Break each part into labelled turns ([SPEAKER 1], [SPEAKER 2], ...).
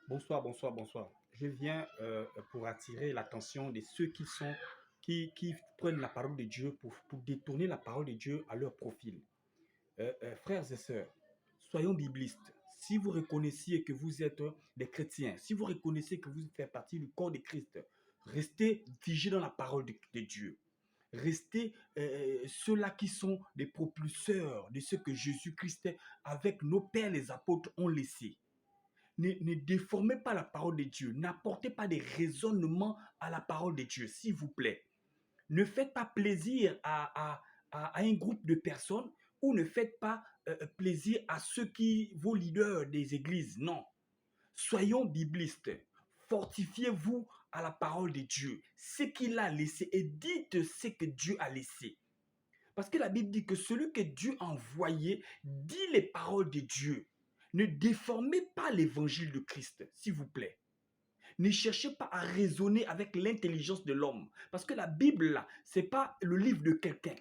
[SPEAKER 1] Bonsoir, bonsoir, bonsoir. Je viens pour attirer l'attention de ceux qui prennent la parole de Dieu pour détourner la parole de Dieu à leur profil. Frères et sœurs, soyons biblistes. Si vous reconnaissiez que vous êtes des chrétiens, si vous reconnaissez que vous faites partie du corps de Christ, restez figés dans la parole de Dieu. Restez ceux-là qui sont des propulseurs de ce que Jésus-Christ, avec nos pères les apôtres, ont laissé. Ne déformez pas la parole de Dieu. N'apportez pas des raisonnements à la parole de Dieu, s'il vous plaît. Ne faites pas plaisir à un groupe de personnes ou ne faites pas plaisir à ceux qui, vos leaders des églises. Non. Soyons biblistes. Fortifiez-vous à la parole de Dieu. Ce qu'il a laissé et dites ce que Dieu a laissé. Parce que la Bible dit que celui que Dieu a envoyé dit les paroles de Dieu. Ne déformez pas l'évangile de Christ, s'il vous plaît. Ne cherchez pas à raisonner avec l'intelligence de l'homme. Parce que la Bible, là, ce n'est pas le livre de quelqu'un.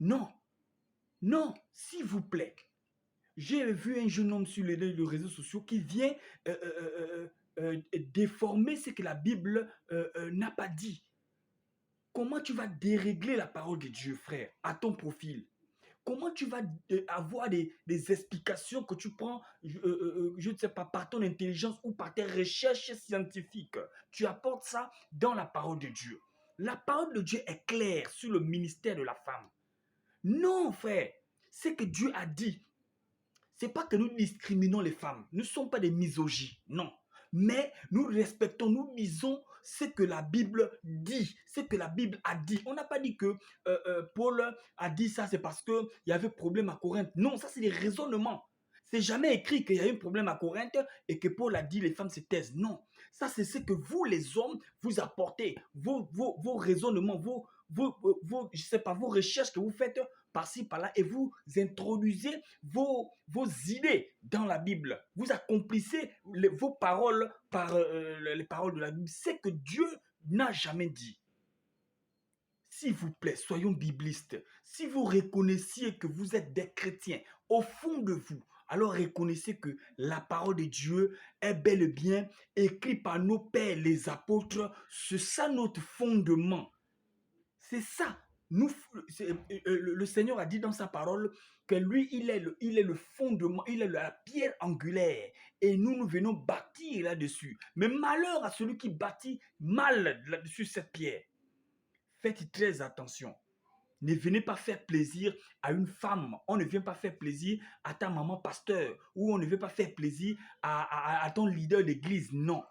[SPEAKER 1] Non, non, s'il vous plaît. J'ai vu un jeune homme sur les réseaux sociaux qui vient déformer ce que la Bible n'a pas dit. Comment tu vas dérégler la parole de Dieu, frère, à ton profil? Comment tu vas avoir des explications que tu prends, je ne sais pas, par ton intelligence ou par tes recherches scientifiques? Tu apportes ça dans la parole de Dieu. La parole de Dieu est claire sur le ministère de la femme. Non, frère. Ce que Dieu a dit, c'est pas que nous discriminons les femmes. Nous ne sommes pas des misogynes, non. Mais nous respectons, nous lisons ce que la Bible dit, ce que la Bible a dit. On n'a pas dit que Paul a dit ça, c'est parce qu'il y avait problème à Corinthe. Non, ça c'est des raisonnements. C'est jamais écrit qu'il y a eu un problème à Corinthe et que Paul a dit les femmes se taisent. Non, ça c'est ce que vous les hommes vous apportez, vos raisonnements, je sais pas, vos recherches que vous faites par-ci par-là et vous introduisez vos idées dans la Bible. Vous accomplissez vos paroles par les paroles de la Bible. C'est que Dieu n'a jamais dit. S'il vous plaît, soyons biblistes. Si vous reconnaissiez que vous êtes des chrétiens au fond de vous, alors reconnaissez que la parole de Dieu est bel et bien écrite par nos pères, les apôtres. C'est ça notre fondement. C'est ça. Nous, le Seigneur a dit dans sa parole que lui, il est le fondement, il est la pierre angulaire. Et nous venons bâtir là-dessus. Mais malheur à celui qui bâtit mal là-dessus cette pierre. Faites très attention. Ne venez pas faire plaisir à une femme. On ne vient pas faire plaisir à ta maman pasteur. Ou on ne veut pas faire plaisir à ton leader d'église. Non.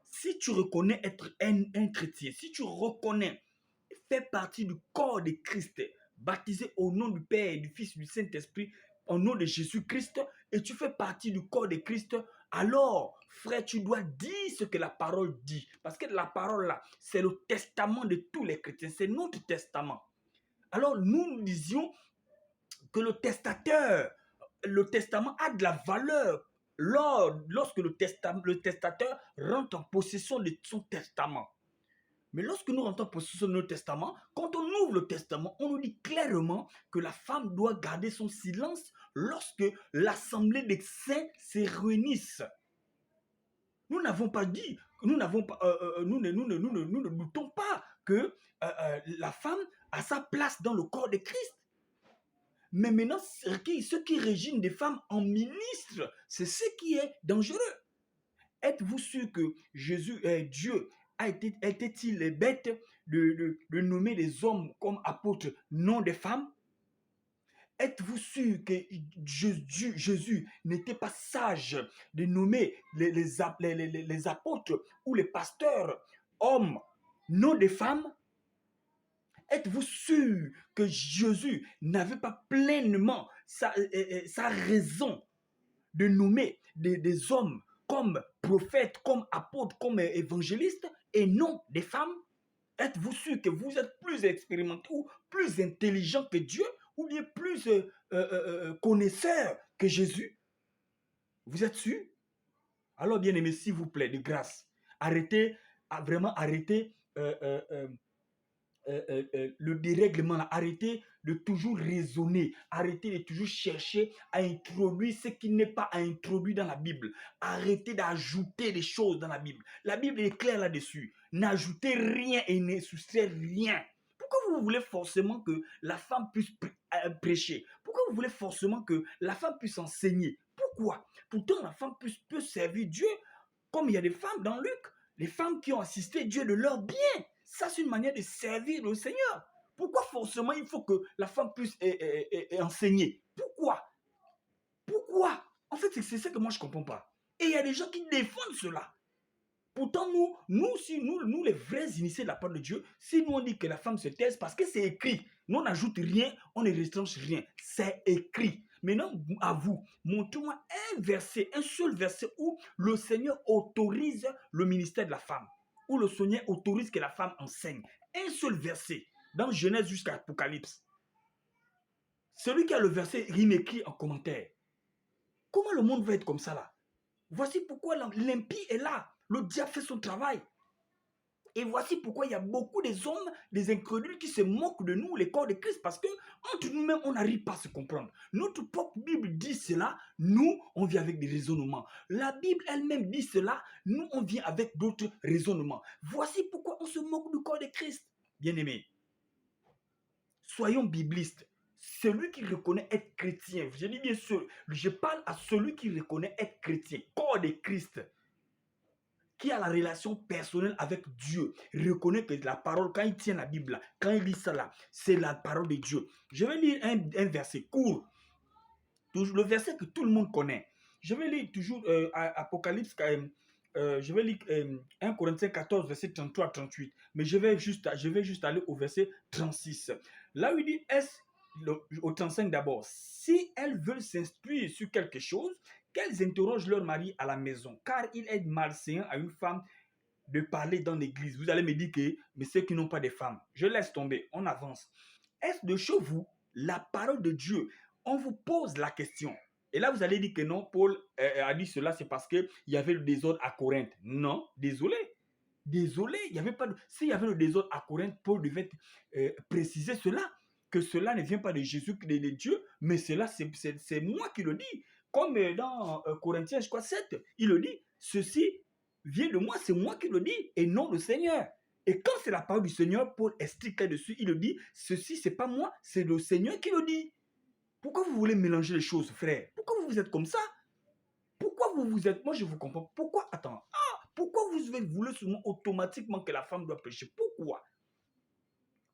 [SPEAKER 1] Si tu reconnais être un chrétien, si tu reconnais faire partie du corps de Christ, baptisé au nom du Père, du Fils et du Saint-Esprit, au nom de Jésus-Christ, et tu fais partie du corps de Christ, alors, frère, tu dois dire ce que la parole dit. Parce que la parole, là, c'est le testament de tous les chrétiens. C'est notre testament. Alors, nous disions que le testament a de la valeur lorsque le testateur rentre en possession de son testament. Mais lorsque nous rentrons en possession de notre testament, quand on ouvre le testament, on nous dit clairement que la femme doit garder son silence lorsque l'assemblée des saints se réunissent. Nous n'avons pas dit, nous n'avons pas, nous ne doutons pas que la femme a sa place dans le corps de Christ. Mais maintenant, ce qui régime des femmes en ministre, c'est ce qui est dangereux. Êtes-vous sûr que Dieu était-il bête de nommer les hommes comme apôtres, non des femmes? Êtes-vous sûr que Jésus n'était pas sage de nommer les apôtres ou les pasteurs hommes, non des femmes? Êtes-vous sûr que Jésus n'avait pas pleinement sa raison de nommer des hommes comme prophètes, comme apôtres, comme évangélistes et non des femmes? Êtes-vous sûr que vous êtes plus expérimenté ou plus intelligent que Dieu ou bien plus connaisseur que Jésus? Vous êtes sûr? Alors, bien aimé, s'il vous plaît, de grâce, arrêtez, vraiment arrêtez le dérèglement, là. Arrêtez de toujours raisonner, arrêtez de toujours chercher à introduire ce qui n'est pas introduit dans la Bible. Arrêtez d'ajouter des choses dans la Bible. La Bible est claire là-dessus. N'ajoutez rien et ne soustrayez rien. Pourquoi vous voulez forcément que la femme puisse prêcher? Pourquoi vous voulez forcément que la femme puisse enseigner? Pourquoi? Pourtant, la femme peut servir Dieu, comme il y a des femmes dans Luc, les femmes qui ont assisté Dieu de leur bien. Ça, c'est une manière de servir le Seigneur. Pourquoi forcément il faut que la femme puisse enseigner? Pourquoi? Pourquoi? En fait, c'est ça que moi je ne comprends pas. Et il y a des gens qui défendent cela. Pourtant, nous, les vrais initiés de la part de Dieu, si nous on dit que la femme se taise parce que c'est écrit, nous on n'ajoute rien, on ne retranche rien. C'est écrit. Maintenant, à vous, montrez-moi un verset, un seul verset où le Seigneur autorise le ministère de la femme, où le Seigneur autorise que la femme enseigne. Un seul verset, dans Genèse jusqu'à Apocalypse. Celui qui a le verset, il m'écrit en commentaire. Comment le monde va être comme ça là? Voici pourquoi l'impie est là. Le diable fait son travail. Et voici pourquoi il y a beaucoup des hommes, des incrédules qui se moquent de nous, les corps de Christ, parce que entre nous-mêmes, on n'arrive pas à se comprendre. Notre propre Bible dit cela, nous, on vient avec des raisonnements. La Bible elle-même dit cela, nous, on vient avec d'autres raisonnements. Voici pourquoi on se moque du corps de Christ. Bien-aimés, soyons biblistes. Celui qui reconnaît être chrétien, je dis bien sûr, je parle à celui qui reconnaît être chrétien, corps de Christ, qui a la relation personnelle avec Dieu, reconnaît que la parole, quand il tient la Bible, là, quand il lit ça là, c'est la parole de Dieu. Je vais lire un verset court, toujours, le verset que tout le monde connaît. Je vais lire toujours Apocalypse, je vais lire 1 Corinthiens 14, verset 33 à 38, mais je vais juste aller au verset 36. Là où il dit, au 35 d'abord, si elles veulent s'instruire sur quelque chose, qu'elles interrogent leur mari à la maison, car il est malséant à une femme de parler dans l'église. Vous allez me dire que, mais ceux qui n'ont pas de femmes, je laisse tomber, on avance. Est-ce de chez vous la parole de Dieu? On vous pose la question. Et là, vous allez dire que non, Paul a dit cela, c'est parce qu'il y avait le désordre à Corinthe. Non, désolé. Désolé, il n'y avait pas de... S'il y avait le désordre à Corinthe, Paul devait préciser cela, que cela ne vient pas de Jésus, de Dieu, mais cela, c'est moi qui le dis. Comme dans Corinthiens, je crois, 7, il le dit, ceci vient de moi, c'est moi qui le dis, et non le Seigneur. Et quand c'est la parole du Seigneur, Paul explique là-dessus, il le dit, ceci, c'est pas moi, c'est le Seigneur qui le dit. Pourquoi vous voulez mélanger les choses, frère? Pourquoi vous êtes comme ça? Pourquoi vous êtes... Moi, je vous comprends. Pourquoi? Attends. Pourquoi vous voulez seulement automatiquement que la femme doit prêcher? Pourquoi?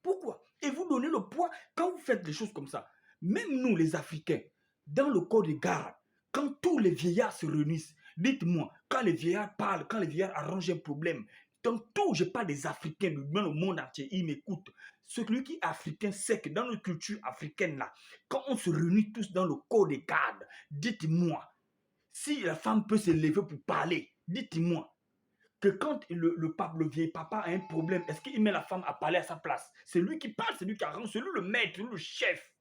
[SPEAKER 1] Pourquoi? Et vous donnez le poids quand vous faites des choses comme ça. Même nous, les Africains, dans le corps de garde, quand tous les vieillards se réunissent, dites-moi, quand les vieillards parlent, quand les vieillards arrangent un problème, dans tout, je parle des Africains, dans le monde entier, ils m'écoutent. Celui qui est africain sait que dans notre culture africaine, là, quand on se réunit tous dans le corps de garde, dites-moi, si la femme peut se lever pour parler, dites-moi, que quand le vieil papa a un problème, est-ce qu'il met la femme à parler à sa place? C'est lui qui parle, c'est lui qui arrange, c'est lui le maître, le chef.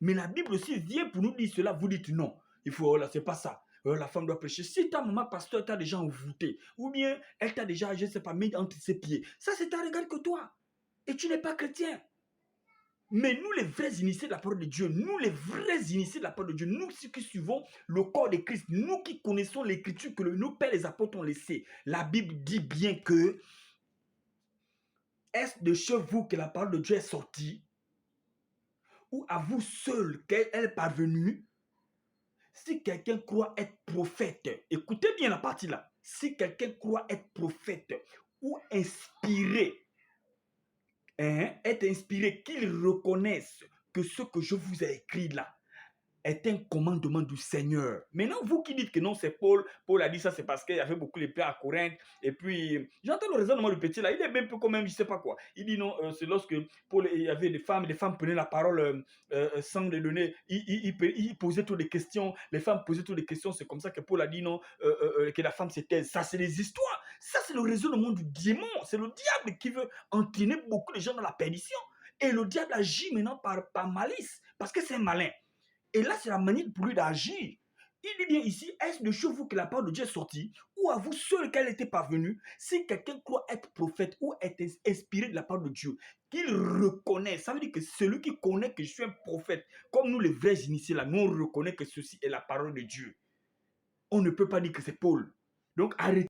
[SPEAKER 1] Mais la Bible aussi vient pour nous dire cela, vous dites non. Il faut, là, c'est pas ça. La femme doit prêcher. Si ta maman pasteur t'a déjà envoûté, ou bien elle t'a déjà, je ne sais pas, mis entre ses pieds, ça c'est ta regard que toi. Et tu n'es pas chrétien. Mais nous, les vrais initiés de la parole de Dieu, nous, les vrais initiés de la parole de Dieu, nous qui suivons le corps de Christ, nous qui connaissons l'écriture que nos pères les apôtres ont laissé, la Bible dit bien que est-ce de chez vous que la parole de Dieu est sortie, ou à vous seul qu'elle est parvenue? Si quelqu'un croit être prophète, écoutez bien la partie là, si quelqu'un croit être prophète ou inspiré, être inspiré, qu'il reconnaisse que ce que je vous ai écrit là est un commandement du Seigneur. Maintenant, vous qui dites que non, c'est Paul, Paul a dit ça, c'est parce qu'il y avait beaucoup de plaies à Corinthe, et puis, j'entends le raisonnement du petit là, il est même peu quand même, je sais pas quoi. Il dit non, c'est lorsque Paul, il y avait des femmes prenaient la parole sans les donner, il posait toutes les questions, les femmes posaient toutes les questions, c'est comme ça que Paul a dit non, que la femme se taise. Ça, c'est des histoires, ça, c'est le raisonnement du démon, c'est le diable qui veut entraîner beaucoup de gens dans la perdition, et le diable agit maintenant par malice, parce que c'est malin. Et là, c'est la manière pour lui d'agir. Il dit bien ici, est-ce de chez vous que la parole de Dieu est sortie, ou à vous seul qu'elle était parvenue, si quelqu'un croit être prophète ou être inspiré de la part de Dieu, qu'il reconnaît, ça veut dire que celui qui connaît que je suis un prophète, comme nous les vrais initiés là, nous on reconnaît que ceci est la parole de Dieu. On ne peut pas dire que c'est Paul. Donc arrêtez.